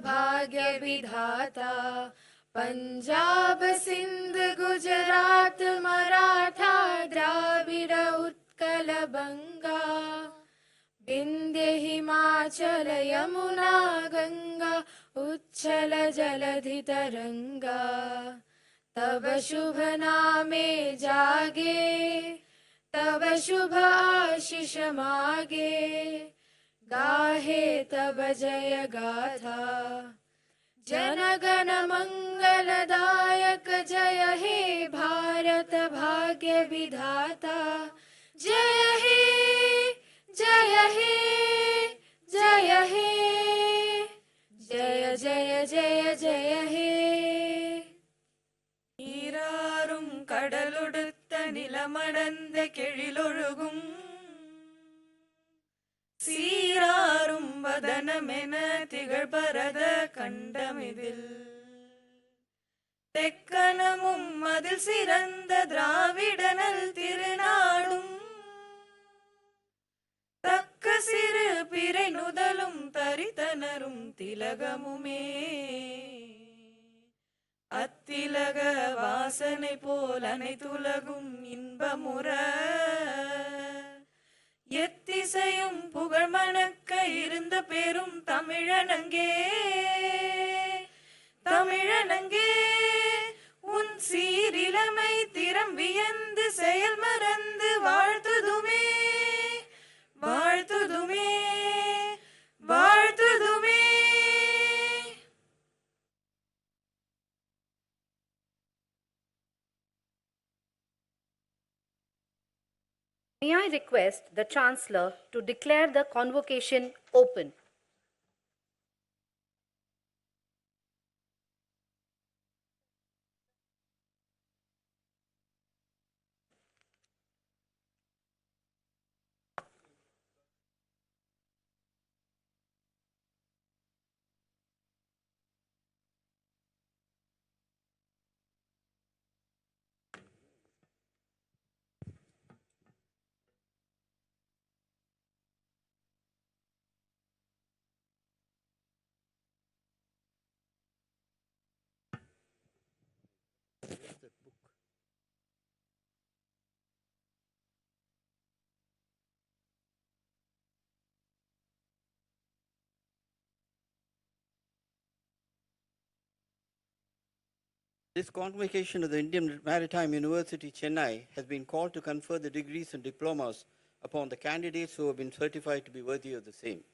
भाग्य विधाता। पंजाब सिंध गुजरात मराठा द्राविड़ उत्कल बंगा, विंध्य हिमाचल यमुना गंगा उच्छल जलधि तरंगा। तब शुभ नामे जागे, तब शुभ आशीष मागे, गाहे तब जय गाथा। जन गण मंगलदायक जय हे भारत भाग्य विधाता। जय हे जय हे जय हे, जय जय जय जय हे। நீராறும் கடலுடுத்த நிலமடந்த கெழிலொழுகும், சீராறும் வதனமென திகழ்பரத கண்டமிதில், தெக்கணமும் அதில் சிறந்த திராவிடனல் திருநாடும், தக்க சிறு பிறை நுதலும் தரித்தனரும் திலகமுமே, அத்திலக வாசனை போல் அனைத்துலகும் இன்பமுற, எத்திசையும் புகழ் மணக்க இருந்த பெரும் தமிழனங்கே. தமிழனங்கே உன் சீரிலமை திறம் வியந்து செயல் மறந்து வாழ்த்துதுமே வாழ்த்துதுமே வாழ்த்துதுமே. May I request the Chancellor to declare the convocation open. This convocation of the Indian Maritime University, Chennai, has been called to confer the degrees and diplomas upon the candidates who have been certified to be worthy of the same.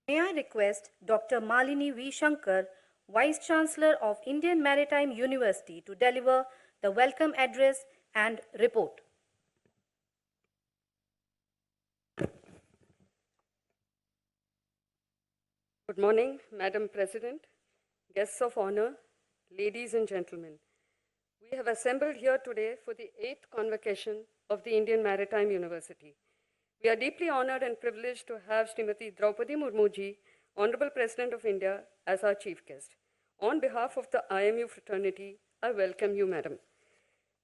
May I request Dr. Malini V. Shankar, Vice Chancellor of Indian Maritime University, to deliver the welcome address and report. Good morning, Madam President, guests of honor, ladies and gentlemen. We have assembled here today for the 8th convocation of the Indian Maritime University. We are deeply honored and privileged to have Srimati Droupadi Murmu ji, Honorable President of India, as our chief guest. On behalf of the IMU fraternity, I welcome you, Madam.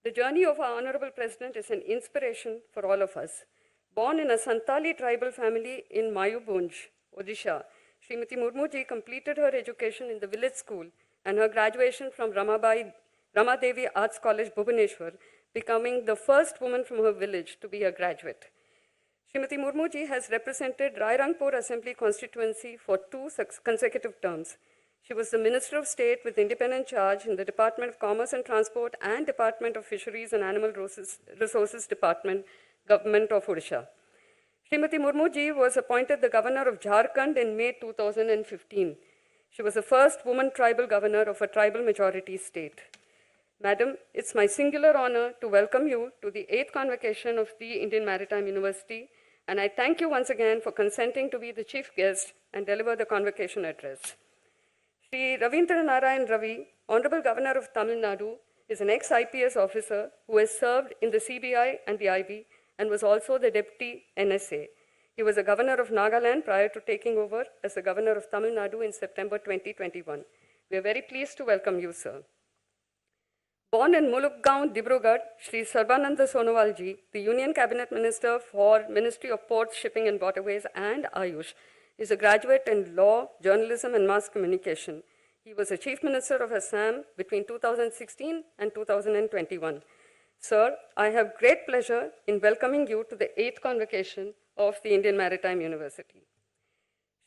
The journey of our Honorable President is an inspiration for all of us. Born in a Santali tribal family in Mayubunj, Odisha, Srimati Murmu ji completed her education in the village school and her graduation from Ramadevi Arts College, Bhubaneswar, becoming the first woman from her village to be a graduate. Srimati Murmu ji has represented Rairangpur Assembly constituency for 2 consecutive terms. She was the Minister of State with independent charge in the Department of Commerce and Transport and Department of Fisheries and Animal Resources Department, Government of Odisha. Srimati Murmu ji was appointed the Governor of Jharkhand in May 2015. She was the first woman tribal governor of a tribal majority state. Madam, it's my singular honor to welcome you to the 8th convocation of the Indian Maritime University, and I thank you once again for consenting to be the chief guest and deliver the convocation address. Shri Ravindra Narayan Ravi, Honorable Governor of Tamil Nadu, is an ex-IPS officer who has served in the CBI and the IB and was also the Deputy NSA. He was a governor of Nagaland prior to taking over as the governor of Tamil Nadu in September 2021. We are very pleased to welcome you, sir. Born in Mulukgaon, Dibrugarh, Shri Sarbananda Sonowal ji, the Union Cabinet Minister for Ministry of Ports, Shipping and Waterways and Ayush, is a graduate in law, journalism, and mass communication. He was the Chief Minister of Assam between 2016 and 2021. Sir, I have great pleasure in welcoming you to the 8th convocation of the Indian Maritime University.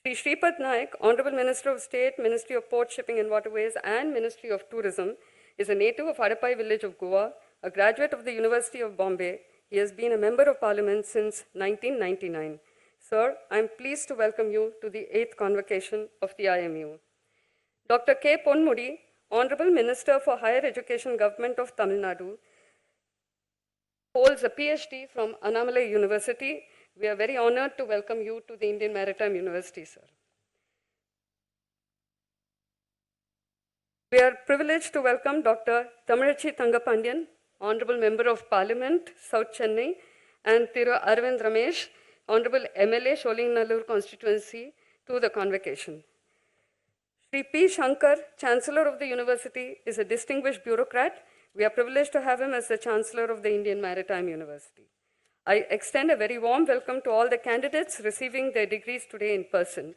Sri Shripad Naik, Honorable Minister of State, Ministry of Port, Shipping and Waterways, and Ministry of Tourism, is a native of Hadapai village of Goa, a graduate of the University of Bombay. He has been a member of Parliament since 1999. Sir, I am pleased to welcome you to the 8th convocation of the IMU. Dr. K. Ponmudi, Honorable Minister for Higher Education, Government of Tamil Nadu, holds a PhD from Annamalai University. We are very honored to welcome you to the Indian Maritime University, sir. We are privileged to welcome Dr. Tamarachi Thangapandian, Honorable Member of Parliament, South Chennai, and Thiru Arvind Ramesh, Honorable MLA, Sholingnallur constituency, to the convocation. Sri P. Shankar, Chancellor of the University, is a distinguished bureaucrat. We are privileged to have him as the Chancellor of the Indian Maritime University. I extend a very warm welcome to all the candidates receiving their degrees today in person.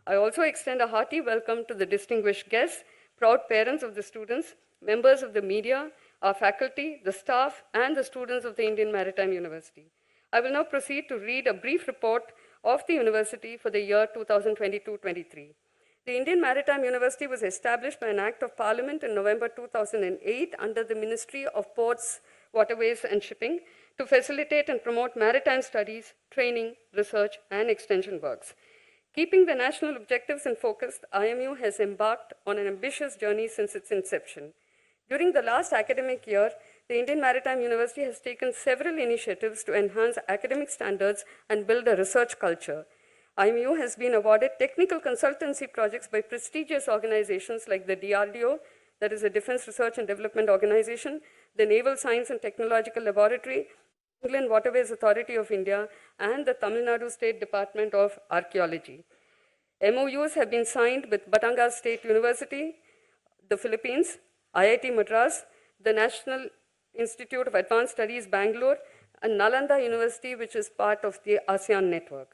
I also extend a hearty welcome to the distinguished guests, proud parents of the students, members of the media, our faculty, the staff, and the students of the Indian Maritime University. I will now proceed to read a brief report of the university for the year 2022-23. The Indian Maritime University was established by an Act of Parliament in November 2008 under the Ministry of Ports, Waterways and Shipping to facilitate and promote maritime studies, training, research, and extension works. Keeping the national objectives in focus, IMU has embarked on an ambitious journey since its inception. During the last academic year, the Indian Maritime University has taken several initiatives to enhance academic standards and build a research culture. IMU has been awarded technical consultancy projects by prestigious organizations like the DRDO, that is the Defense Research and Development Organization, the Naval Science and Technological Laboratory, Inland Waterways Authority of India, and the Tamil Nadu State Department of Archaeology. MOUs have been signed with Batangas State University, the Philippines, IIT Madras, the National Institute of Advanced Studies, Bangalore, and Nalanda University, which is part of the ASEAN network.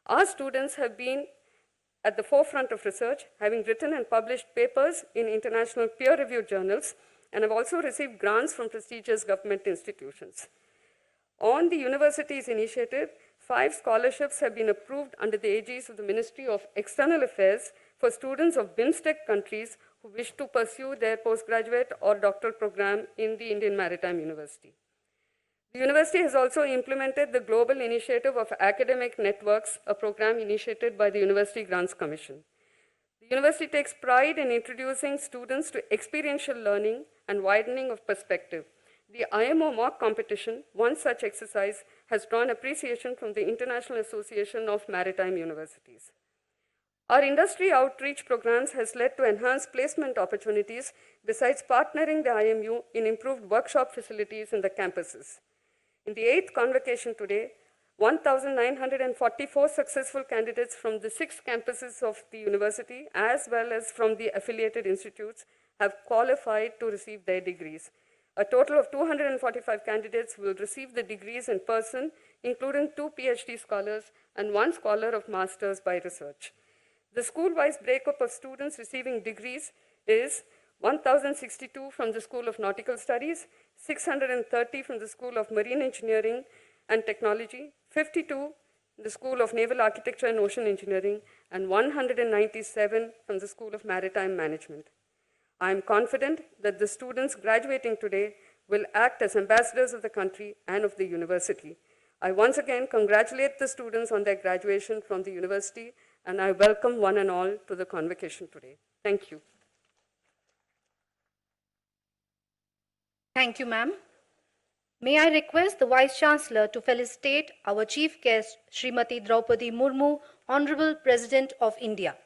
Our students have been at the forefront of research, having written and published papers in international peer-reviewed journals, and have also received grants from prestigious government institutions. On the university's initiative, 5 scholarships have been approved under the aegis of the Ministry of External Affairs for students of BIMSTEC countries who wish to pursue their postgraduate or doctoral program in the Indian Maritime University. The university has also implemented the Global Initiative of Academic Networks, a program initiated by the University Grants Commission. The university takes pride in introducing students to experiential learning and widening of perspective. The IMO mock competition, one such exercise, has drawn appreciation from the International Association of Maritime Universities. Our industry outreach programs has led to enhanced placement opportunities, besides partnering the IMU in improved workshop facilities in the campuses. In the 8th convocation today, 1,944 successful candidates from the 6 campuses of the university, as well as from the affiliated institutes, have qualified to receive their degrees. A total of 245 candidates will receive the degrees in person, including 2 PhD scholars and 1 scholar of master's by research. The school-wise breakup of students receiving degrees is 1,062 from the School of Nautical Studies, 630 from the School of Marine Engineering and Technology, 52 in the School of Naval Architecture and Ocean Engineering, and 197 from the School of Maritime Management. I am confident that the students graduating today will act as ambassadors of the country and of the university. I once again congratulate the students on their graduation from the university, and I welcome one and all to the convocation today. Thank you. Thank you, ma'am. May I request the Vice Chancellor to felicitate our Chief Guest, Srimati Droupadi Murmu, Honorable President of India.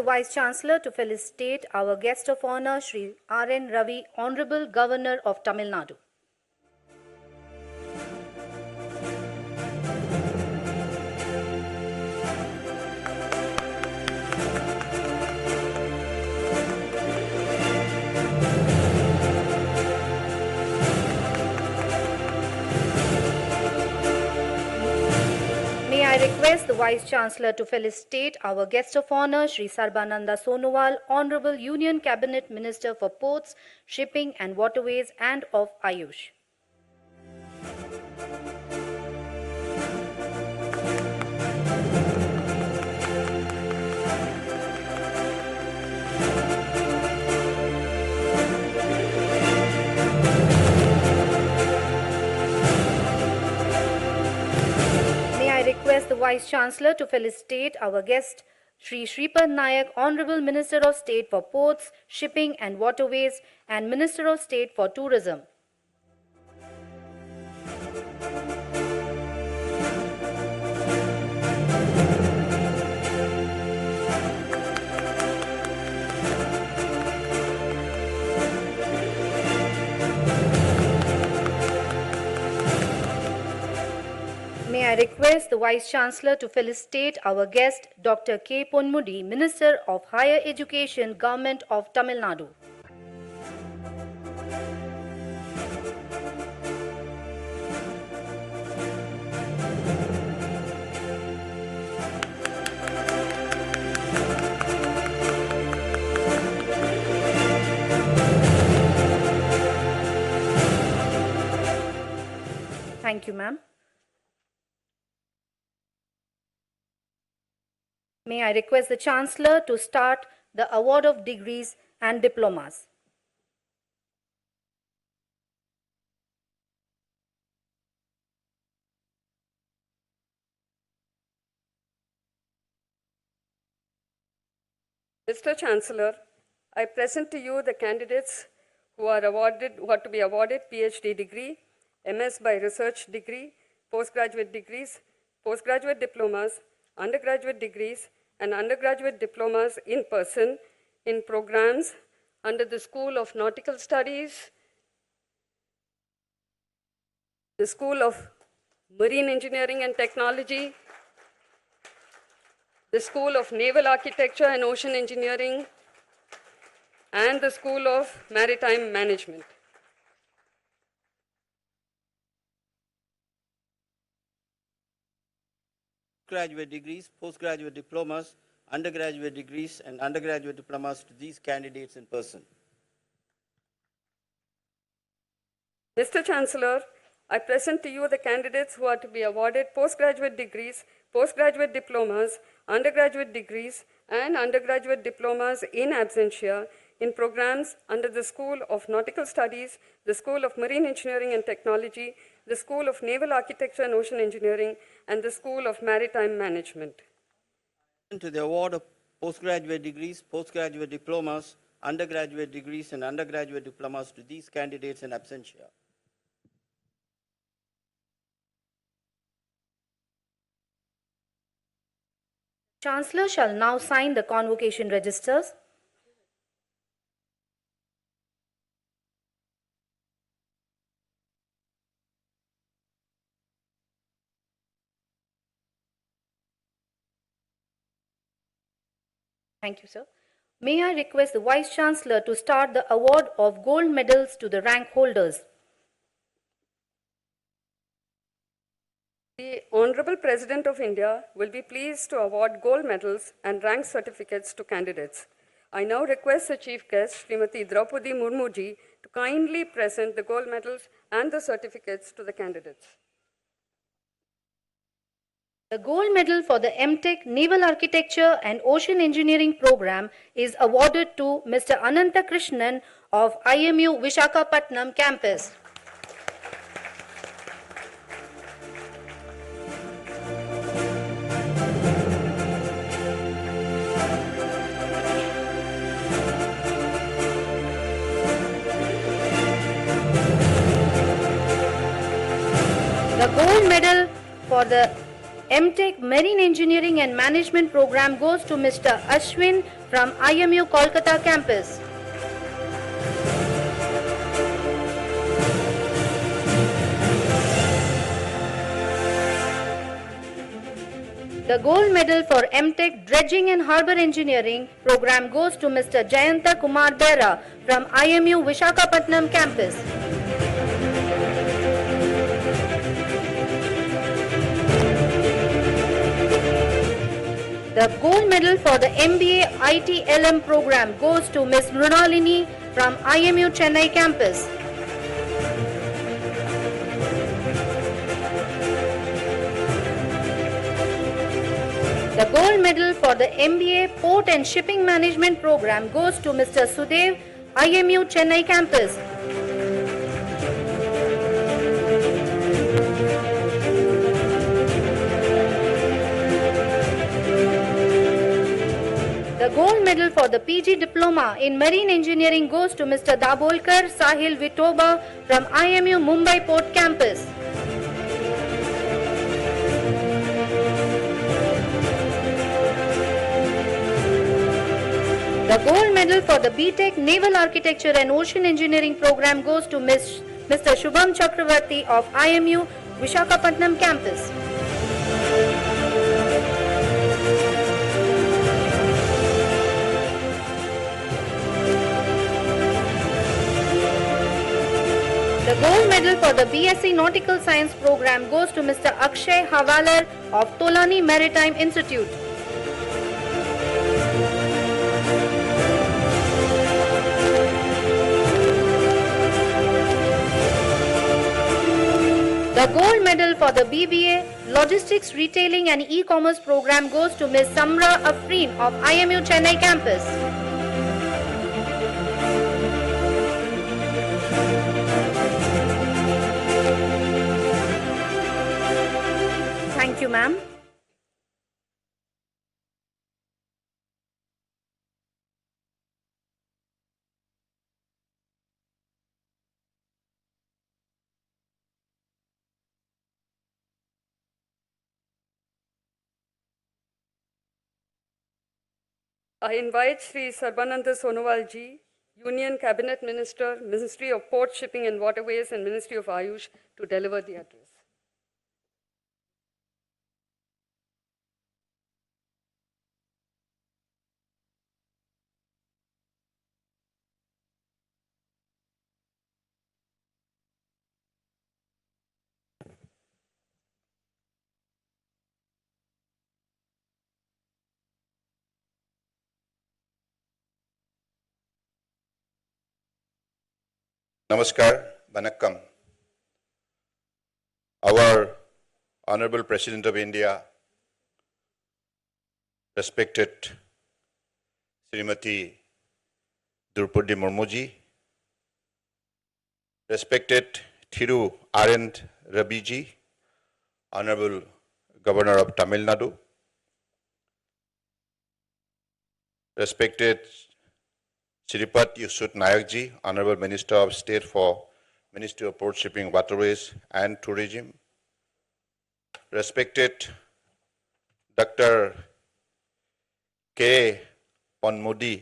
Vice Chancellor to felicitate our guest of honor, Sri R.N. Ravi, Honorable Governor of Tamil Nadu. May I request the Vice Chancellor to felicitate our guest of honor, Sri Sarbananda Sonowal, Honorable Union Cabinet Minister for Ports, Shipping and Waterways and of Ayush. Request the Vice Chancellor to felicitate our guest, Sri Shripad Nayak, Honorable Minister of State for Ports, Shipping and Waterways and Minister of State for Tourism. May I request the Vice Chancellor to felicitate our guest, Dr. K. Ponmudi, Minister of Higher Education, Government of Tamil Nadu. Thank you, ma'am. May I request the Chancellor to start the award of degrees and diplomas. Mr. Chancellor, I present to you the candidates who are to be awarded PhD degree, MS by research degree, postgraduate degrees, postgraduate diplomas, undergraduate degrees, and undergraduate diplomas in person in programs under the School of Nautical Studies, the School of Marine Engineering and Technology, the School of Naval Architecture and Ocean Engineering, and the School of Maritime Management. Graduate degrees, postgraduate diplomas, undergraduate degrees, and undergraduate diplomas to these candidates in person. Mr. Chancellor, I present to you the candidates who are to be awarded postgraduate degrees, postgraduate diplomas, undergraduate degrees, and undergraduate diplomas in absentia in programs under the School of Nautical Studies, the School of Marine Engineering and Technology, the School of Naval Architecture and Ocean Engineering, and the School of Maritime Management. To the award of postgraduate degrees, postgraduate diplomas, undergraduate degrees, and undergraduate diplomas to these candidates in absentia. Chancellor shall now sign the convocation registers. Thank you, sir. May I request the Vice Chancellor to start the award of gold medals to the rank holders. The Honorable President of India will be pleased to award gold medals and rank certificates to candidates. I now request the Chief Guest, Srimati Droupadi Murmu ji, to kindly present the gold medals and the certificates to the candidates. The gold medal for the MTech Naval Architecture and Ocean Engineering program is awarded to Mr. Ananta Krishnan of IMU Vishakhapatnam campus. The gold medal for the MTech Marine Engineering and Management program goes to Mr. Ashwin from IMU Kolkata campus. The gold medal for MTech Dredging and Harbour Engineering program goes to Mr. Jayanta Kumar Bera from IMU Vishakhapatnam campus. The gold medal for the MBA ITLM program goes to Ms. Mrunalini from IMU Chennai campus. The gold medal for the MBA Port and Shipping Management program goes to Mr. Sudev, IMU Chennai campus. The gold medal for the PG Diploma in Marine Engineering goes to Mr. Dabolkar Sahil Vitoba from IMU Mumbai Port campus. The gold medal for the BTech Naval Architecture and Ocean Engineering program goes to Mr. Shubham Chakravarti of IMU Vishakhapatnam campus. The gold medal for the BSc Nautical Science program goes to Mr. Akshay Havalar of Tolani Maritime Institute. The gold medal for the BBA Logistics, Retailing and E-Commerce program goes to Ms. Samra Afreen of IMU Chennai campus. Thank you, ma'am. I invite Sri Sarbananda Sonowal ji, Union Cabinet Minister, Ministry of Port, Shipping and Waterways and Ministry of Ayush to deliver the address. Namaskar, Vanakkam. Our Honorable President of India, respected Srimati Droupadi Murmu ji, respected Thiru R.N. Rabi ji, Honorable Governor of Tamil Nadu, respected Shripat Yusuf Nayak ji, Honorable Minister of State for Ministry of Port, Shipping, Waterways and Tourism, respected Dr. K. Ponmudi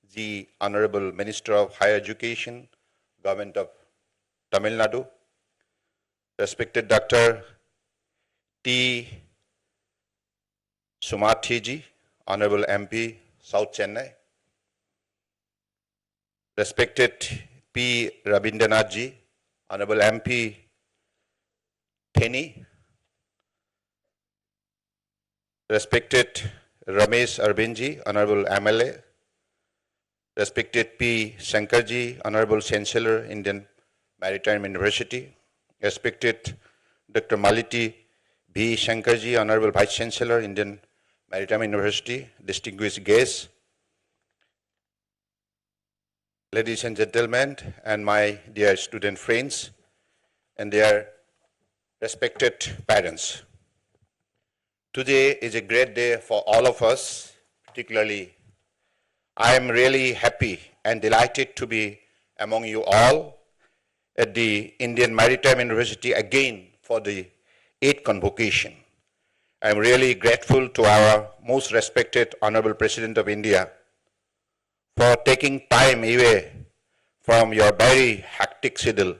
ji, Honorable Minister of Higher Education, Government of Tamil Nadu, respected Dr. T. Sumathi ji, Honorable MP, South Chennai, respected P. Rabindranath ji, Honorable MP, Theni, respected Ramesh Arvind ji, Honorable MLA, respected P. Shankar ji, Honorable Chancellor, Indian Maritime University, respected Dr. Maliti B. Shankar ji, Honorable Vice Chancellor, Indian Maritime University, distinguished guests, ladies and gentlemen, and my dear student friends, and their respected parents. Today is a great day for all of us, particularly I am really happy and delighted to be among you all at the Indian Maritime University again for the 8th convocation. I am really grateful to our most respected Honorable President of India for taking time away from your very hectic schedule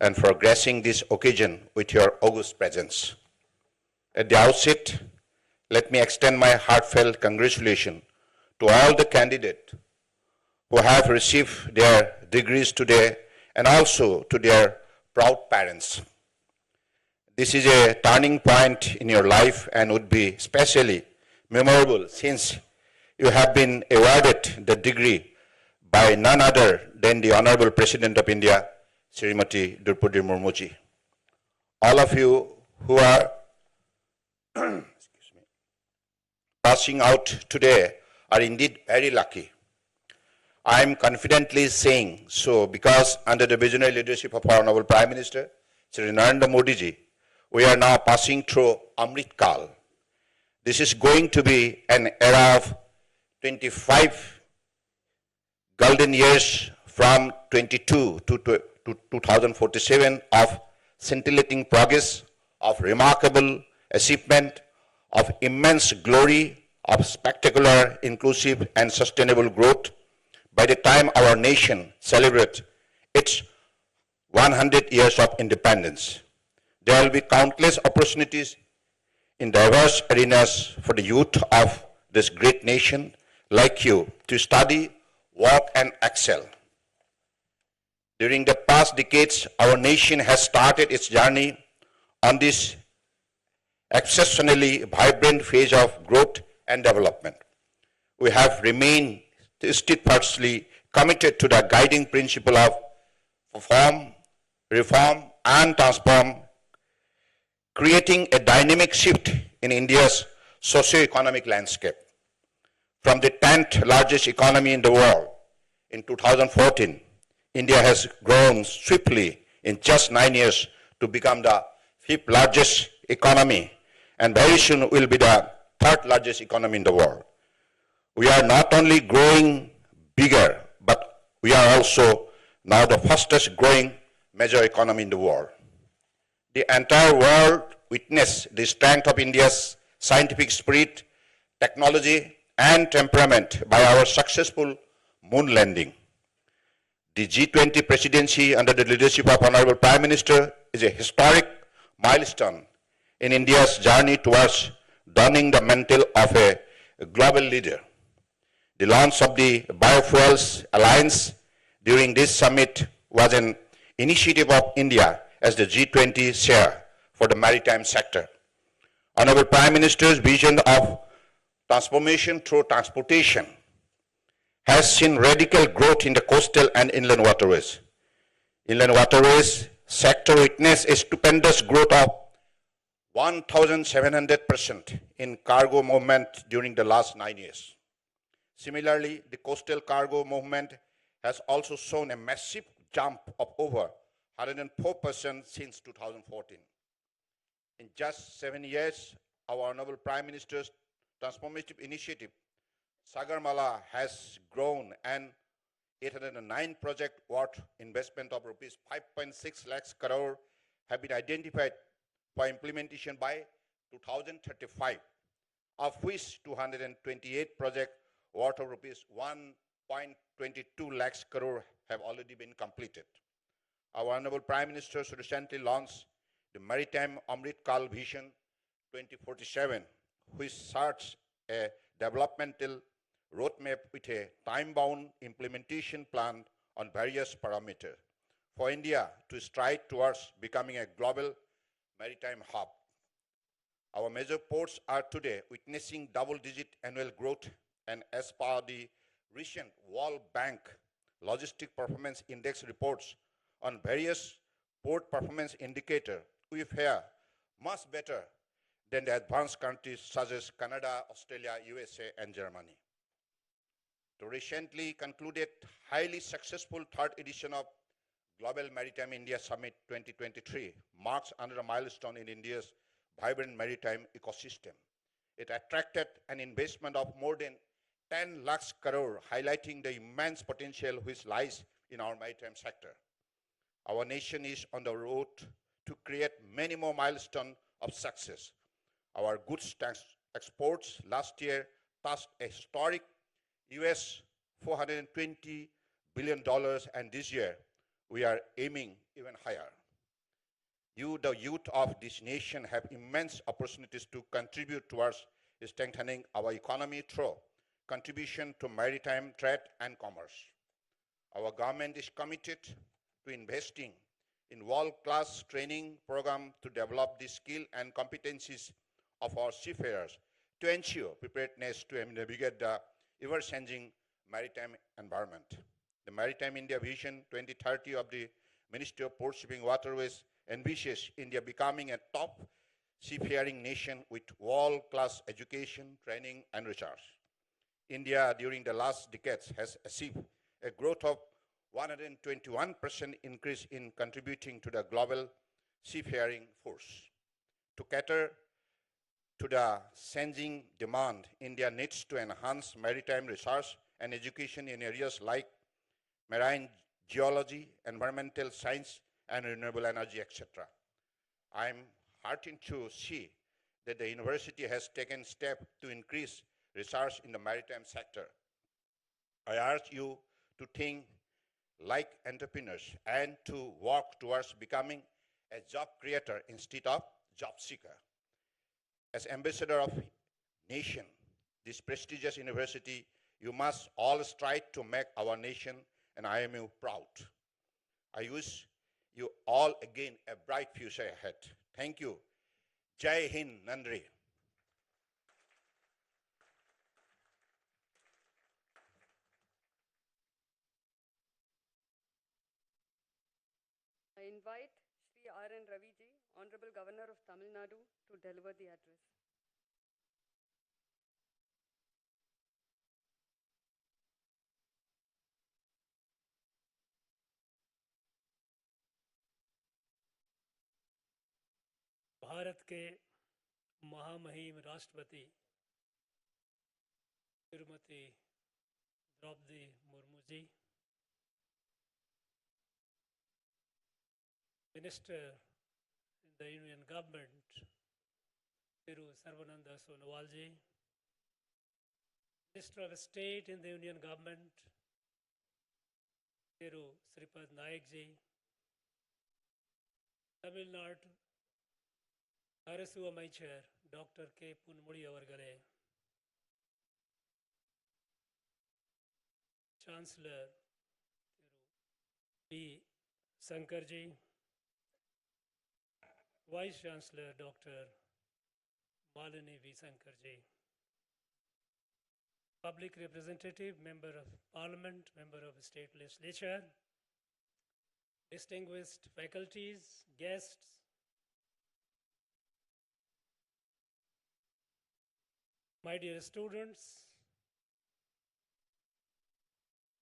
and for gracing this occasion with your august presence. At the outset, let me extend my heartfelt congratulations to all the candidates who have received their degrees today and also to their proud parents. This is a turning point in your life and would be especially memorable since you have been awarded the degree by none other than the Honorable President of India, Srimati Droupadi Murmu. All of you who are passing out today are indeed very lucky. I am confidently saying so because under the visionary leadership of our Honorable Prime Minister, Shri Narendra Modi ji, we are now passing through Amrit Kal. This is going to be an era of 25 golden years from 22 to 2047 of scintillating progress, of remarkable achievement, of immense glory, of spectacular, inclusive and sustainable growth. By the time our nation celebrates its 100 years of independence, there will be countless opportunities in diverse arenas for the youth of this great nation like you to study, work and excel. During the past decades, our nation has started its journey on this exceptionally vibrant phase of growth and development. We have remained steadfastly committed to the guiding principle of reform and transform, creating a dynamic shift in India's socio-economic landscape. From the 10th largest economy in the world in 2014, India has grown swiftly in just 9 years to become the 5th largest economy and very soon will be the 3rd largest economy in the world. We are not only growing bigger, but we are also now the fastest growing major economy in the world. The entire world witnessed the strength of India's scientific spirit, technology, and temperament by our successful moon landing. The G20 presidency under the leadership of Honorable Prime Minister is a historic milestone in India's journey towards donning the mantle of a global leader. The launch of the Biofuels Alliance during this summit was an initiative of India as the G20 chair for the maritime sector. Honorable Prime Minister's vision of transformation through transportation has seen radical growth in the coastal and inland waterways. Inland waterways sector witnessed a stupendous growth of 1,700% in cargo movement during the last 9 years. Similarly, the coastal cargo movement has also shown a massive jump of over 104% since 2014. In just 7 years, our Honorable Prime Minister's transformative initiative, Sagarmala, has grown and 809 project worth investment of rupees 5.6 lakhs crore have been identified for implementation by 2035, of which 228 projects worth of rupees 1.22 lakhs crore have already been completed. Our Honorable Prime Minister recently launched the Maritime Amrit Kal Vision 2047, which charts a developmental roadmap with a time-bound implementation plan on various parameters for India to stride towards becoming a global maritime hub. Our major ports are today witnessing double-digit annual growth, and as per the recent World Bank Logistic Performance Index reports on various port performance indicators, we fare much better than the advanced countries such as Canada, Australia, USA, and Germany. The recently concluded highly successful 3rd edition of Global Maritime India Summit 2023 marks another milestone in India's vibrant maritime ecosystem. It attracted an investment of more than 10 lakhs crore, highlighting the immense potential which lies in our maritime sector. Our nation is on the road to create many more milestones of success. Our goods exports last year touched a historic US $420 billion, and this year we are aiming even higher. You, the youth of this nation, have immense opportunities to contribute towards strengthening our economy through contribution to maritime trade and commerce. Our government is committed to investing in world-class training program to develop the skill and competencies of our seafarers to ensure preparedness to navigate the ever-changing maritime environment. The Maritime India Vision 2030 of the Ministry of Port Shipping Waterways envisages India becoming a top seafaring nation with world-class education, training, and research. India, during the last decades, has achieved a growth of 121% increase in contributing to the global seafaring force. To cater to the changing demand, India needs to enhance maritime research and education in areas like marine geology, environmental science, and renewable energy, etc. I am heartened to see that the university has taken steps to increase research in the maritime sector. I urge you to think like entrepreneurs and to work towards becoming a job creator instead of job seeker. As ambassador of nation, this prestigious university, you must all strive to make our nation and IMU proud. I wish you all again a bright future ahead. Thank you. Jai Hind, Nandri. I invite Shri R.N. Raviji, Honorable Governor of Tamil Nadu, to deliver the address. Bharat के महामहिम राष्ट्रपति Shrimati Draupadi Murmu ji, Minister in the Union Government, Thiru Sarvananda Sonowal ji, Minister of State in the Union Government, Thiru Sripad Naik ji, Tamil Nadu Arasu Amaichar, Dr. K. Punmudi Avargale, Chancellor Thiru B. Sankarji, Vice Chancellor Dr. Malini V. Sankarji, Public Representative, Member of Parliament, Member of State Legislature, distinguished faculties, guests, my dear students,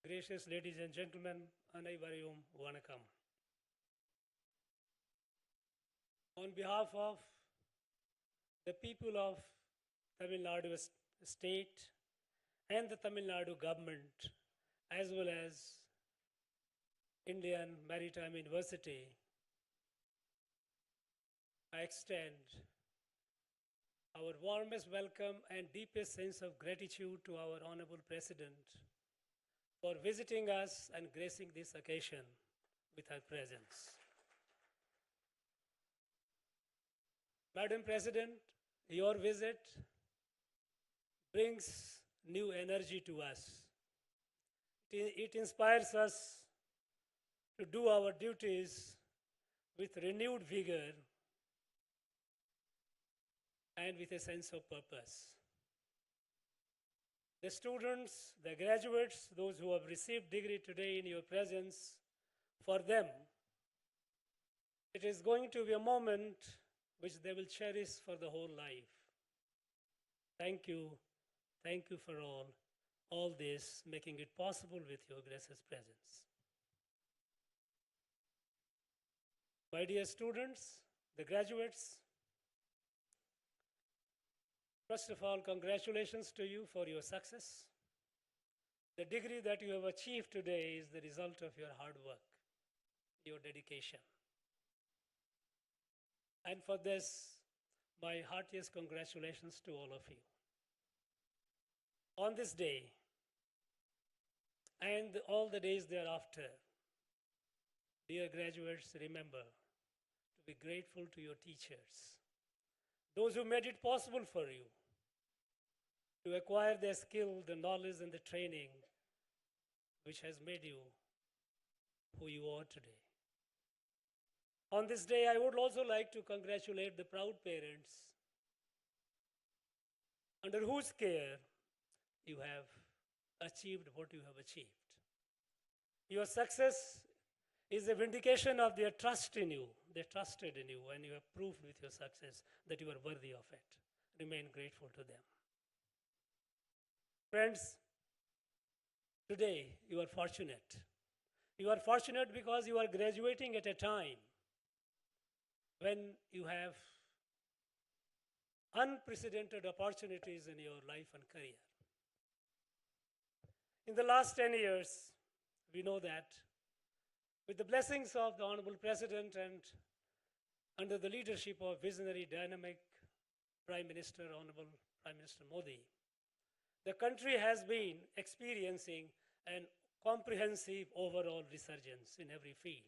gracious ladies and gentlemen, Anaivarayum Vanakam. On behalf of the people of Tamil Nadu state and the Tamil Nadu government, as well as Indian Maritime University, I extend our warmest welcome and deepest sense of gratitude to our Honorable President for visiting us and gracing this occasion with her presence. Madam President, your visit brings new energy to us. It inspires us to do our duties with renewed vigor and with a sense of purpose. The students, the graduates, those who have received degree today in your presence, for them, it is going to be a moment which they will cherish for the whole life. Thank you for all this, making it possible with your gracious presence. My dear students, the graduates, first of all, congratulations to you for your success. The degree that you have achieved today is the result of your hard work, your dedication. And for this, my heartiest congratulations to all of you. On this day, and all the days thereafter. Dear graduates, remember to be grateful to your teachers, those who made it possible for you to acquire their skill, the knowledge, and the training which has made you who you are today. On this day, I would also like to congratulate the proud parents under whose care you have achieved what you have achieved. Your success is a vindication of their trust in you. They trusted in you, and you have proved with your success that you are worthy of it. Remain grateful to them. Friends, today you are fortunate. You are fortunate because you are graduating at a time when you have unprecedented opportunities in your life and career. In the last 10 years, we know that with the blessings of the Honorable President and under the leadership of visionary, dynamic Prime Minister, Honorable Prime Minister Modi, the country has been experiencing an comprehensive overall resurgence in every field.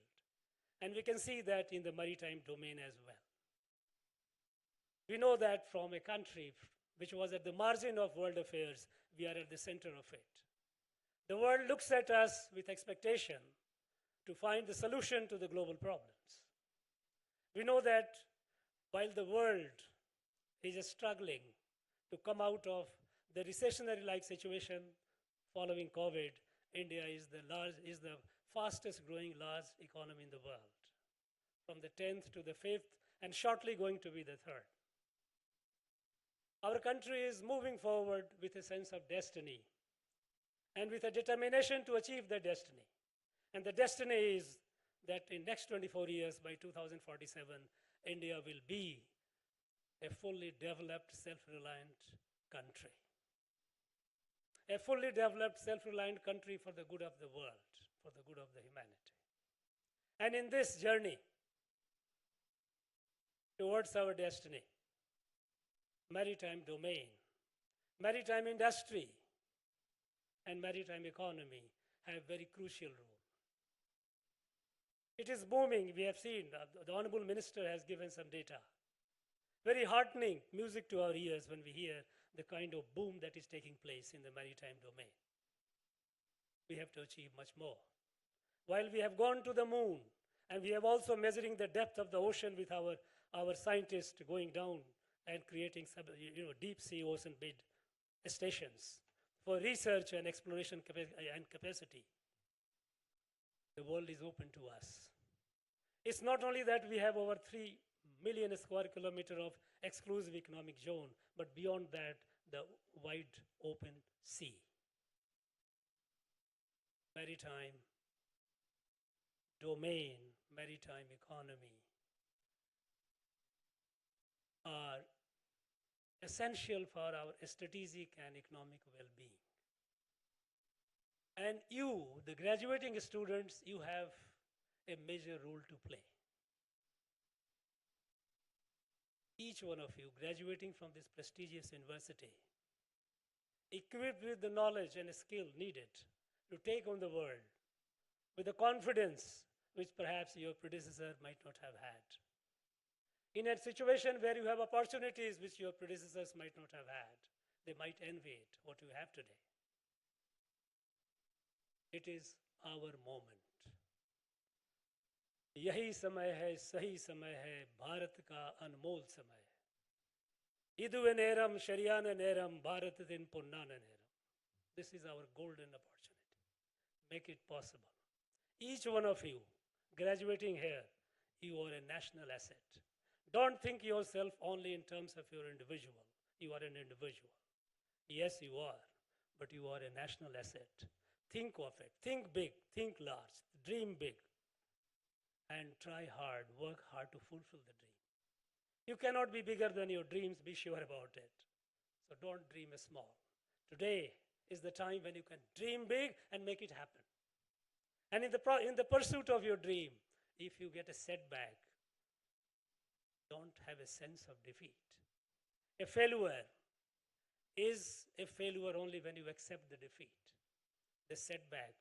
And we can see that in the maritime domain as well. We know that from a country which was at the margin of world affairs, we are at the center of it. The world looks at us with expectation to find the solution to the global problems. We know that while the world is struggling to come out of the recessionary-like situation following COVID, India is the fastest growing large economy in the world, from the 10th to the 5th, and shortly going to be the 3rd. Our country is moving forward with a sense of destiny and with a determination to achieve that destiny. And the destiny is that in next 24 years, by 2047, India will be a fully developed, self-reliant country. A fully developed, self-reliant country for the good of the world, for the good of the humanity. And in this journey towards our destiny, maritime domain, maritime industry, and maritime economy have very crucial role. It is booming. We have seen, the Honorable Minister has given some data. Very heartening music to our ears when we hear the kind of boom that is taking place in the maritime domain. We have to achieve much more. While we have gone to the moon, and we have also measuring the depth of the ocean with our scientists going down and creating deep sea ocean bed stations for research and exploration and capacity. The world is open to us. It's not only that we have over 3 million square kilometers of exclusive economic zone, but beyond that, the wide open sea. Maritime domain, maritime economy are essential for our strategic and economic well-being. And you, the graduating students, you have a major role to play. Each one of you graduating from this prestigious university, equipped with the knowledge and skill needed to take on the world with the confidence which perhaps your predecessor might not have had. In a situation where you have opportunities which your predecessors might not have had, they might envy it, what you have today. It is our moment. यही समय है, सही समय है, भारत का अनमोल समय है. Iduve neram, Sharyana neram, Bharat din Punnana neram. This is our golden opportunity. Make it possible. Each one of you graduating here, you are a national asset. Don't think yourself only in terms of your individual. You are an individual. Yes, you are, but you are a national asset. Think of it. Think big. Think large. Dream big. And try hard. Work hard to fulfill the dream. You cannot be bigger than your dreams. Be sure about it. So don't dream small. Today is the time when you can dream big and make it happen. And in the pursuit of your dream, if you get a setback, don't have a sense of defeat. A failure is a failure only when you accept the defeat. the setback,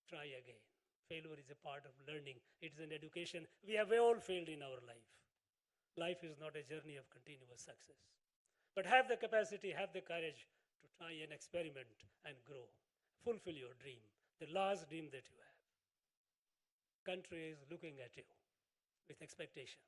try again. Failure is a part of learning. It is an education. We have all failed in our life. Life is not a journey of continuous success. But have the capacity, have the courage to try and experiment and grow. Fulfill your dream, the last dream that you have. Country is looking at you with expectation.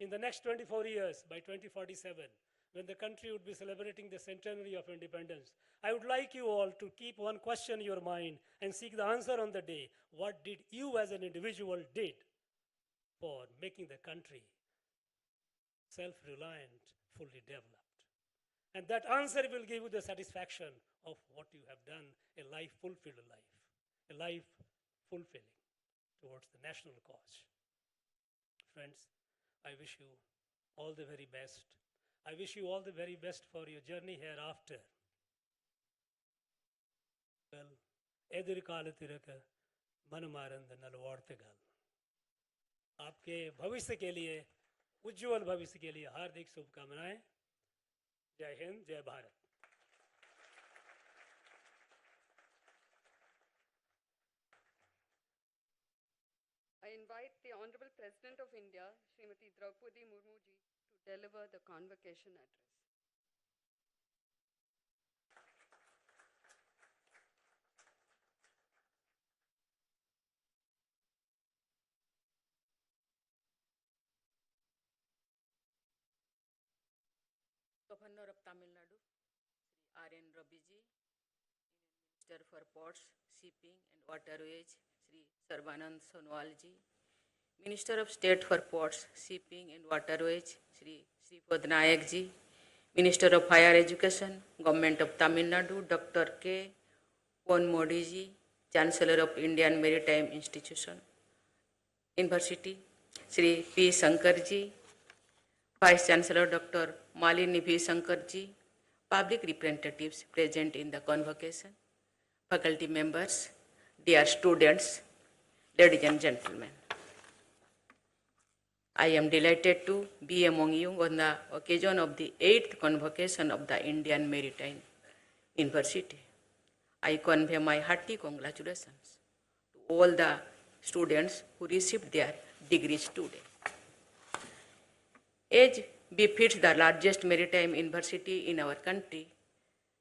In the next 24 years, by 2047, when the country would be celebrating the centenary of independence, I would like you all to keep one question in your mind and seek the answer on the day. What did you as an individual did for making the country self-reliant, fully developed? And that answer will give you the satisfaction of what you have done, a life-fulfilled life, a life fulfilling towards the national cause. Friends, I wish you all the very best. I wish you all the very best for your journey hereafter. Well, edirkala tiraka manamarand nalvartagal. आपके भविष्य के लिए, उज्जवल भविष्य के लिए हार्दिक शुभकामनाएं. जय हिंद, जय Bharat. I invite the Honorable President of India, Srimati Droupadi Murmu ji, to deliver the convocation address. Governor of Tamil Nadu, Sri R.N. Ravi ji, Minister for Ports, Shipping and Waterways, Sri Sarbanand Sonowal ji, Minister of State for Ports, Shipping and Waterways, Sri Sripad Nayak ji, Minister of Higher Education, Government of Tamil Nadu, Dr. K. Pon Modi ji, Chancellor of Indian Maritime Institution, University, Sri P. Shankar ji, Vice Chancellor Dr. Malini V. Shankar ji, public representatives present in the convocation, faculty members, dear students, ladies and gentlemen. I am delighted to be among you on the occasion of the 8th convocation of the Indian Maritime University. I convey my hearty congratulations to all the students who received their degrees today. As befits the largest maritime university in our country,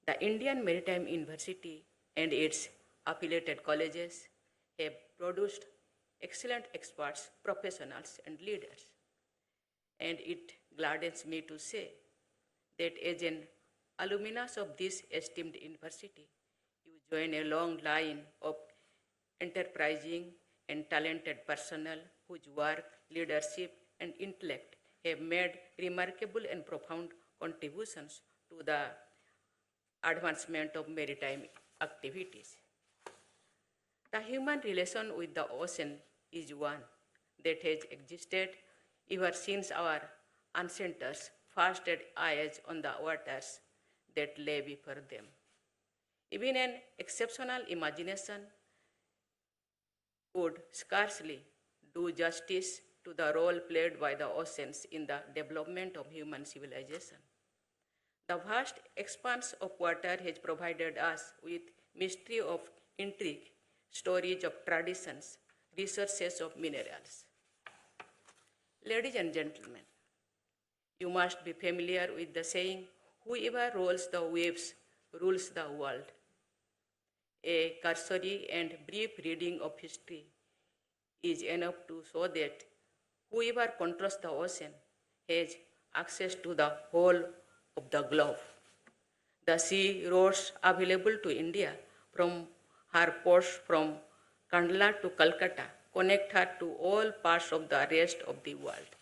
the Indian Maritime University and its affiliated colleges have produced excellent experts, professionals, and leaders. And it gladdens me to say that as an alumnus of this esteemed university, you join a long line of enterprising and talented personnel whose work, leadership, and intellect have made remarkable and profound contributions to the advancement of maritime activities. The human relation with the ocean is one that has existed ever since our ancestors first set eyes on the waters that lay before them. Even an exceptional imagination would scarcely do justice to the role played by the oceans in the development of human civilization. The vast expanse of water has provided us with mystery of intrigue, storage of traditions, resources of minerals. Ladies and gentlemen, you must be familiar with the saying, whoever rolls the waves rules the world. A cursory and brief reading of history is enough to show that whoever controls the ocean has access to the whole of the globe. The sea roads available to India from her ports from Kandla to Calcutta connect her to all parts of the rest of the world.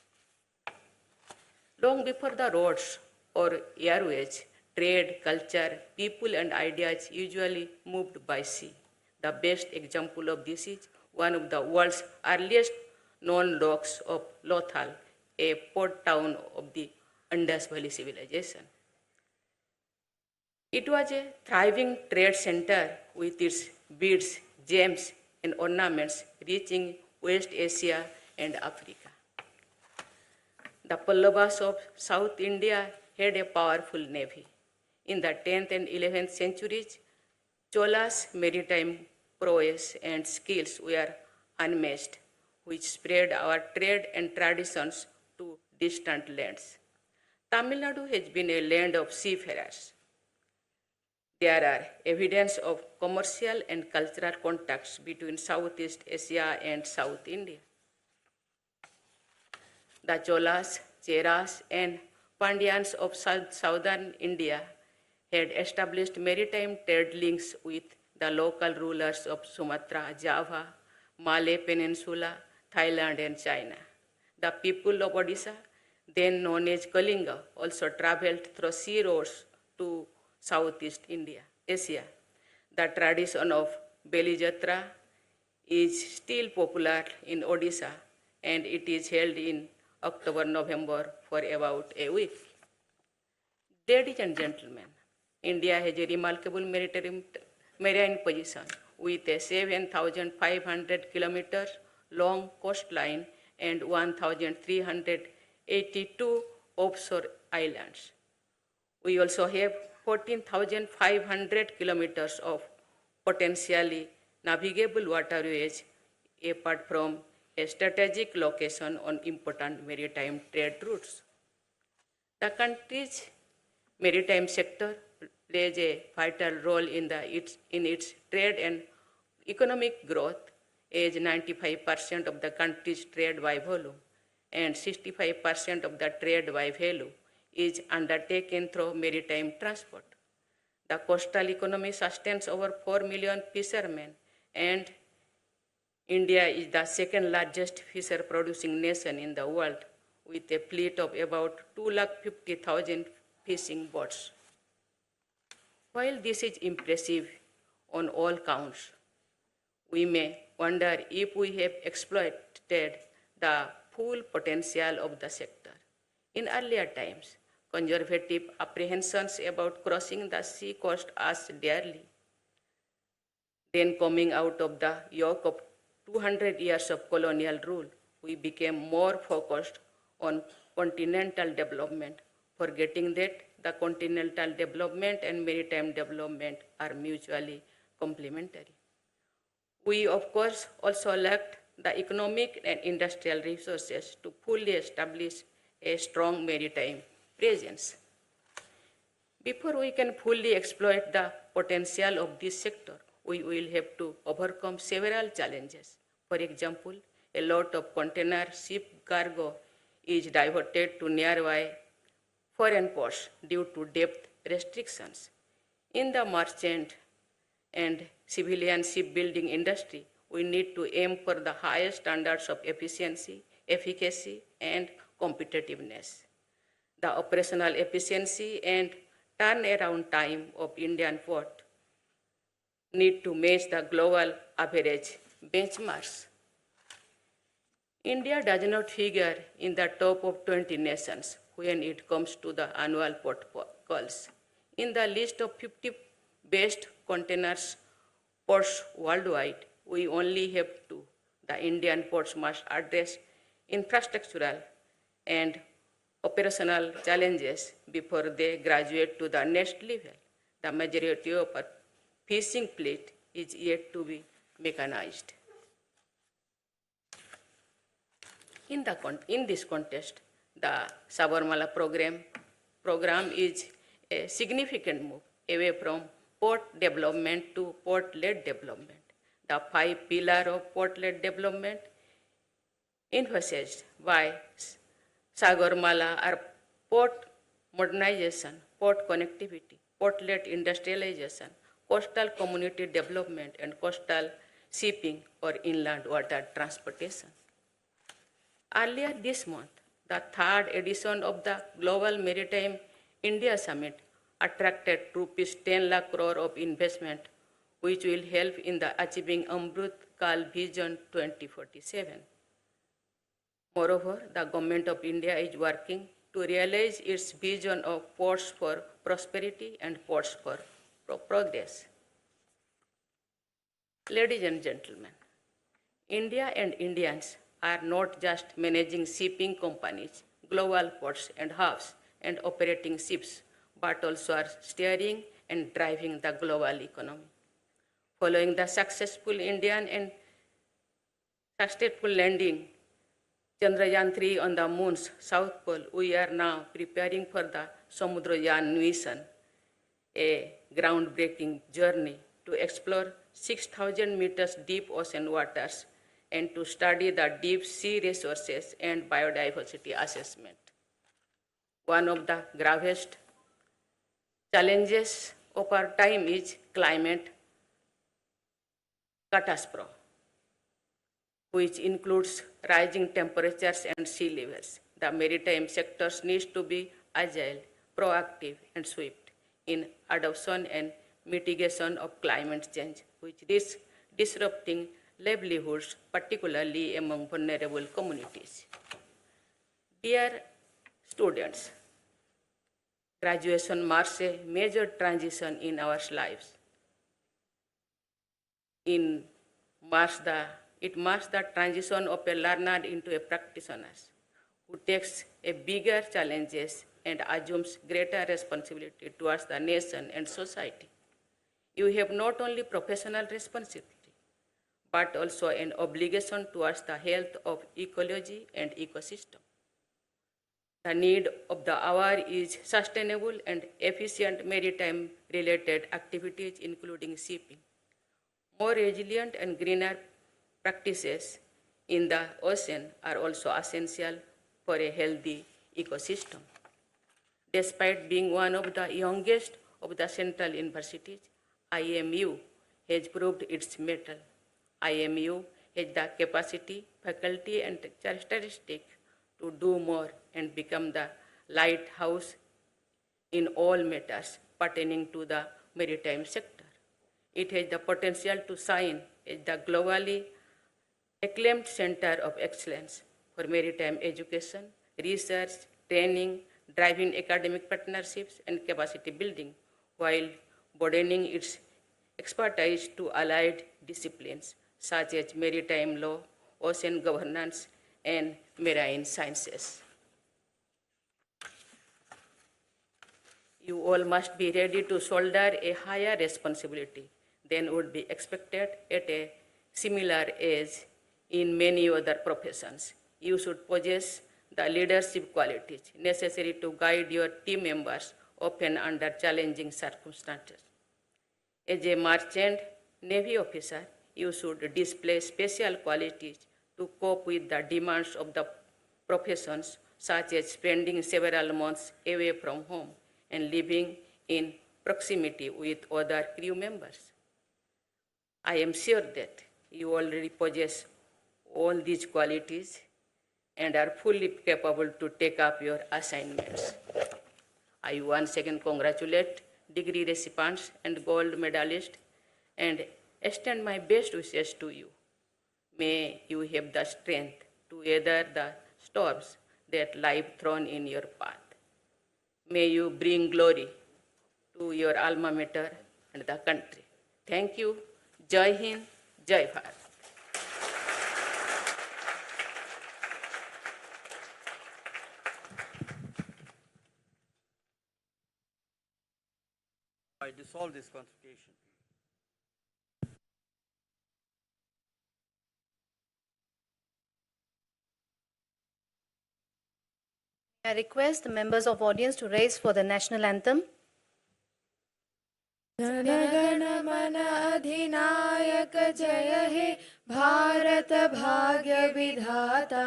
Long before the roads or airways, trade, culture, people and ideas usually moved by sea. The best example of this is one of the world's earliest known docks of Lothal, a port town of the Indus Valley civilization. It was a thriving trade center with its beads, gems, and ornaments reaching West Asia and Africa. The Pallavas of South India had a powerful navy. In the 10th and 11th centuries, Chola's maritime prowess and skills were unmatched, which spread our trade and traditions to distant lands. Tamil Nadu has been a land of seafarers. There are evidence of commercial and cultural contacts between Southeast Asia and South India. The Cholas, Cheras, and Pandyans of southern India had established maritime trade links with the local rulers of Sumatra, Java, Malay Peninsula, Thailand, and China. The people of Odisha, then known as Kalinga, also traveled through sea roads to Southeast Asia. The tradition of Beli Jatra is still popular in Odisha, and it is held in October-November for about a week. Ladies and gentlemen, India has a remarkable marine position with a 7,500 kilometers long coastline and 1,382 offshore islands. We also have 14,500 kilometers of potentially navigable waterways apart from a strategic location on important maritime trade routes. The country's maritime sector plays a vital role in its trade and economic growth, as 95% of the country's trade by volume and 65% of the trade by value is undertaken through maritime transport. The coastal economy sustains over 4 million fishermen, and India is the second largest fisher producing nation in the world with a fleet of about 250,000 fishing boats. While this is impressive on all counts, we may wonder if we have exploited the full potential of the sector. In earlier times, conservative apprehensions about crossing the sea cost us dearly. Then, coming out of the yoke of 200 years of colonial rule, we became more focused on continental development, forgetting that the continental development and maritime development are mutually complementary. We, of course, also lacked the economic and industrial resources to fully establish a strong maritime presence. Before we can fully exploit the potential of this sector, we will have to overcome several challenges. For example, a lot of container ship cargo is diverted to nearby foreign ports due to depth restrictions. In the merchant and civilian shipbuilding industry, we need to aim for the highest standards of efficiency, efficacy, and competitiveness. The operational efficiency and turnaround time of Indian port need to match the global average benchmarks. India does not figure in the top of 20 nations when it comes to the annual port calls. In the list of 50 best containers ports worldwide, we only have two. The Indian ports must address infrastructural and operational challenges before they graduate to the next level. The majority of our fishing fleet is yet to be mechanized. In this context, the Sabarmala program is a significant move away from port development to port-led development. The 5 pillars of port-led development emphasized by Sagarmala are port modernization, port connectivity, port-led industrialization, coastal community development, and coastal shipping or inland water transportation. Earlier this month, the 3rd edition of the Global Maritime India Summit attracted rupees 10 lakh crore of investment, which will help in the achieving Amrut Kal Vision 2047. Moreover, the Government of India is working to realize its vision of ports for prosperity and ports for progress. Ladies and gentlemen, India and Indians are not just managing shipping companies, global ports and hubs, and operating ships, but also are steering and driving the global economy. Following the successful Indian and successful landing Chandrayaan-3 on the moon's south pole, we are now preparing for the Samudrayaan mission, a groundbreaking journey to explore 6,000 meters deep ocean waters and to study the deep sea resources and biodiversity assessment. One of the gravest challenges of our time is climate catastrophe, which includes rising temperatures and sea levels. The maritime sectors needs to be agile, proactive, and swift in adoption and mitigation of climate change, which risks disrupting livelihoods, particularly among vulnerable communities. Dear students, graduation marks a major transition in our lives. It marks the transition of a learner into a practitioner who takes a bigger challenges and assumes greater responsibility towards the nation and society. You have not only professional responsibility, but also an obligation towards the health of ecology and ecosystem. The need of the hour is sustainable and efficient maritime-related activities, including shipping. More resilient and greener practices in the ocean are also essential for a healthy ecosystem. Despite being one of the youngest of the central universities, IMU has proved its mettle. IMU has the capacity, faculty, and characteristics to do more and become the lighthouse in all matters pertaining to the maritime sector. It has the potential to shine as the globally acclaimed center of excellence for maritime education, research, training, driving academic partnerships, and capacity building, while broadening its expertise to allied disciplines such as maritime law, ocean governance, and marine sciences. You all must be ready to shoulder a higher responsibility than would be expected at a similar age in many other professions. You should possess the leadership qualities necessary to guide your team members, often under challenging circumstances. As a merchant Navy officer, you should display special qualities to cope with the demands of the professions, such as spending several months away from home and living in proximity with other crew members. I am sure that you already possess all these qualities and are fully capable to take up your assignments. I once again congratulate degree recipients and gold medalists and extend my best wishes to you. May you have the strength to weather the storms that life thrown in your path. May you bring glory to your alma mater and the country. Thank you. Jai Hind, Jai Bharat. I dissolve this convocation. I request the members of audience to raise for the national anthem. जनगण मन अधिनायक जय हे भारत भाग्य विधाता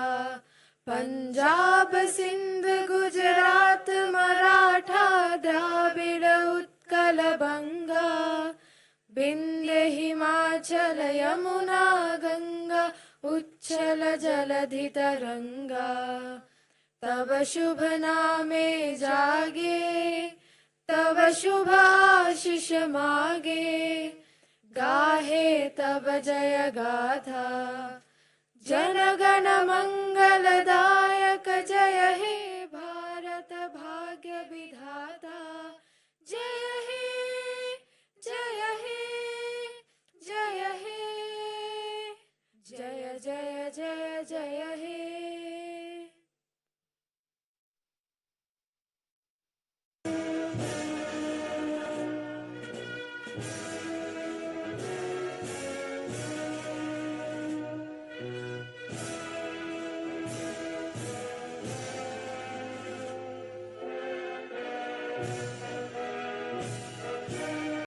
पंजाब सिंध गुजरात मराठा द्राविड़ उत्कल बंगा विंध्य हिमाचल यमुना गंगा उच्छल जलधि तरंगा तब शुभ नामे जागे तब शुभ आशीष मागे गाहे तब जय गाथा जनगण मंगलदायक जय हे भारत भाग्य विधाता जय हे जय हे जय हे जय जय जय जय हे Jai